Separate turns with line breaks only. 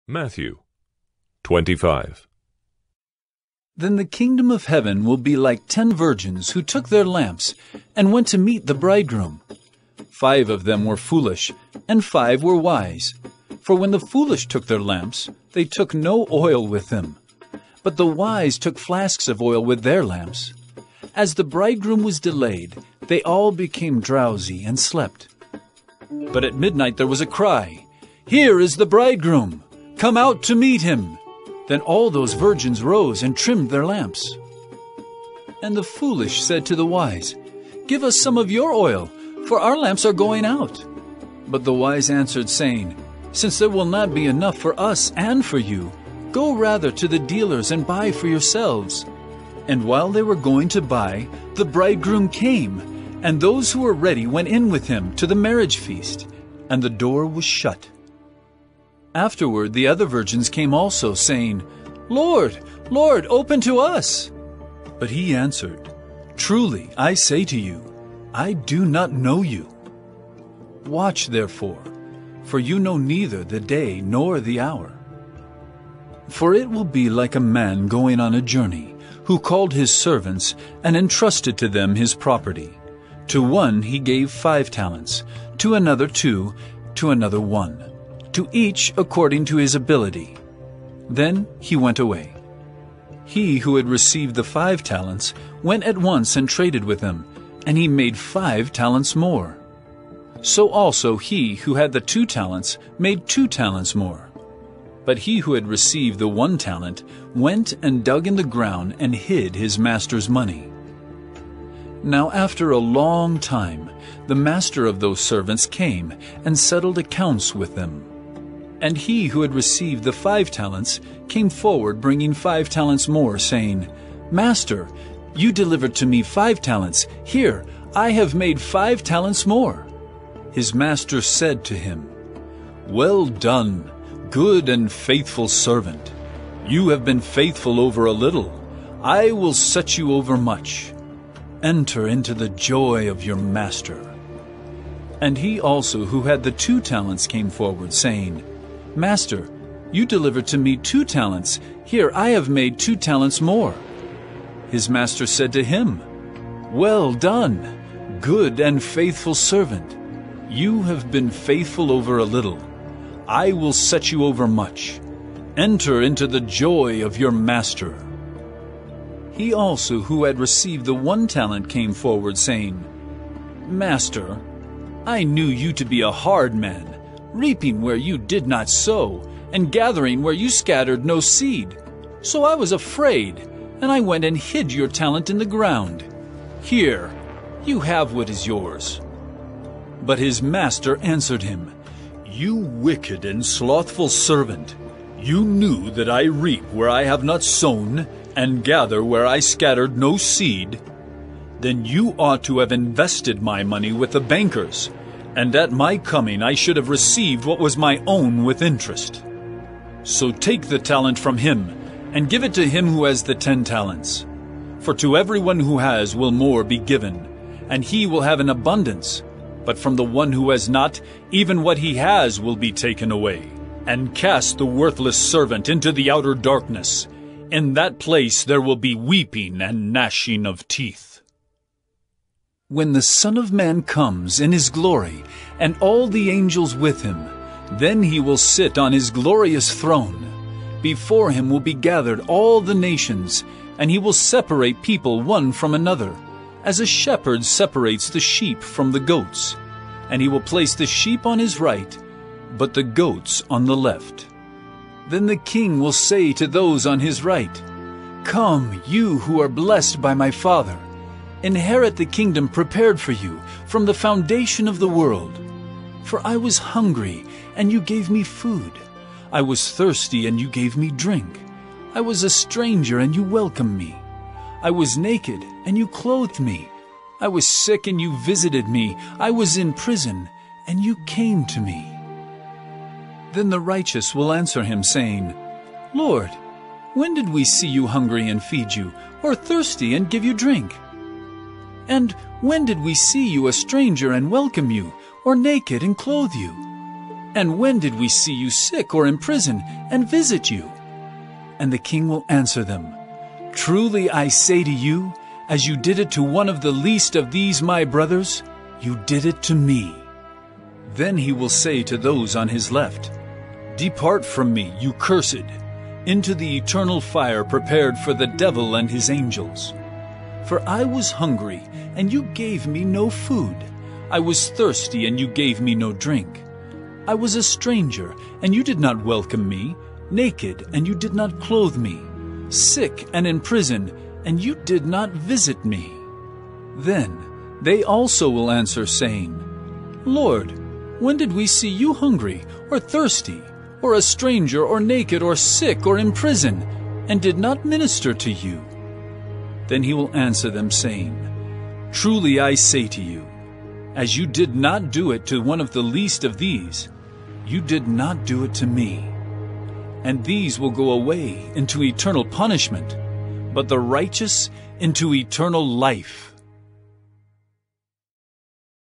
Matthew 25.
Then the kingdom of heaven will be like 10 virgins who took their lamps and went to meet the bridegroom. 5 of them were foolish, and 5 were wise. For when the foolish took their lamps, they took no oil with them. But the wise took flasks of oil with their lamps. As the bridegroom was delayed, they all became drowsy and slept. But at midnight there was a cry, "Here is the bridegroom! Come out to meet him!" Then all those virgins rose and trimmed their lamps. And the foolish said to the wise, "Give us some of your oil, for our lamps are going out." But the wise answered, saying, "Since there will not be enough for us and for you, go rather to the dealers and buy for yourselves." And while they were going to buy, the bridegroom came, and those who were ready went in with him to the marriage feast, and the door was shut. Afterward the other virgins came also, saying, "Lord, Lord, open to us." But he answered, "Truly I say to you, I do not know you. Watch therefore, for you know neither the day nor the hour. For it will be like a man going on a journey, who called his servants and entrusted to them his property. To one he gave 5 talents, to another 2, to another 1, to each according to his ability. Then he went away. He who had received the 5 talents went at once and traded with them, and he made 5 talents more. So also he who had the 2 talents made 2 talents more. But he who had received the 1 talent went and dug in the ground and hid his master's money. Now after a long time the master of those servants came and settled accounts with them. And he who had received the 5 talents came forward bringing 5 talents more, saying, "Master, you delivered to me 5 talents. Here, I have made 5 talents more." His master said to him, "Well done, good and faithful servant. You have been faithful over a little. I will set you over much. Enter into the joy of your master." And he also who had the 2 talents came forward, saying, "Master, you delivered to me 2 talents. Here I have made 2 talents more." His master said to him, "Well done, good and faithful servant. You have been faithful over a little. I will set you over much. Enter into the joy of your master." He also who had received the 1 talent came forward, saying, "Master, I knew you to be a hard man, reaping where you did not sow, and gathering where you scattered no seed. So I was afraid, and I went and hid your talent in the ground. Here, you have what is yours." But his master answered him, "You wicked and slothful servant, you knew that I reap where I have not sown, and gather where I scattered no seed. Then you ought to have invested my money with the bankers, and at my coming I should have received what was my own with interest. So take the talent from him, and give it to him who has the 10 talents. For to everyone who has will more be given, and he will have an abundance. But from the one who has not, even what he has will be taken away. And cast the worthless servant into the outer darkness. In that place there will be weeping and gnashing of teeth. When the Son of Man comes in his glory, and all the angels with him, then he will sit on his glorious throne. Before him will be gathered all the nations, and he will separate people one from another, as a shepherd separates the sheep from the goats. And he will place the sheep on his right, but the goats on the left. Then the king will say to those on his right, "Come, you who are blessed by my Father. Inherit the kingdom prepared for you from the foundation of the world. For I was hungry, and you gave me food. I was thirsty, and you gave me drink. I was a stranger, and you welcomed me. I was naked, and you clothed me. I was sick, and you visited me. I was in prison, and you came to me." Then the righteous will answer him, saying, "Lord, when did we see you hungry and feed you, or thirsty and give you drink? And when did we see you a stranger and welcome you, or naked and clothe you?" And when did we see you sick or in prison and visit you?" And the king will answer them, "Truly I say to you, as you did it to one of the least of these my brothers, you did it to me." Then he will say to those on his left, "Depart from me, you cursed, into the eternal fire prepared for the devil and his angels. For I was hungry, and you gave me no food. I was thirsty, and you gave me no drink. I was a stranger, and you did not welcome me, naked, and you did not clothe me, sick and in prison, and you did not visit me." Then they also will answer, saying, "Lord, when did we see you hungry, or thirsty, or a stranger, or naked, or sick, or in prison, and did not minister to you?" Then he will answer them, saying, "Truly I say to you, as you did not do it to one of the least of these, you did not do it to me." And these will go away into eternal punishment, but the righteous into eternal life.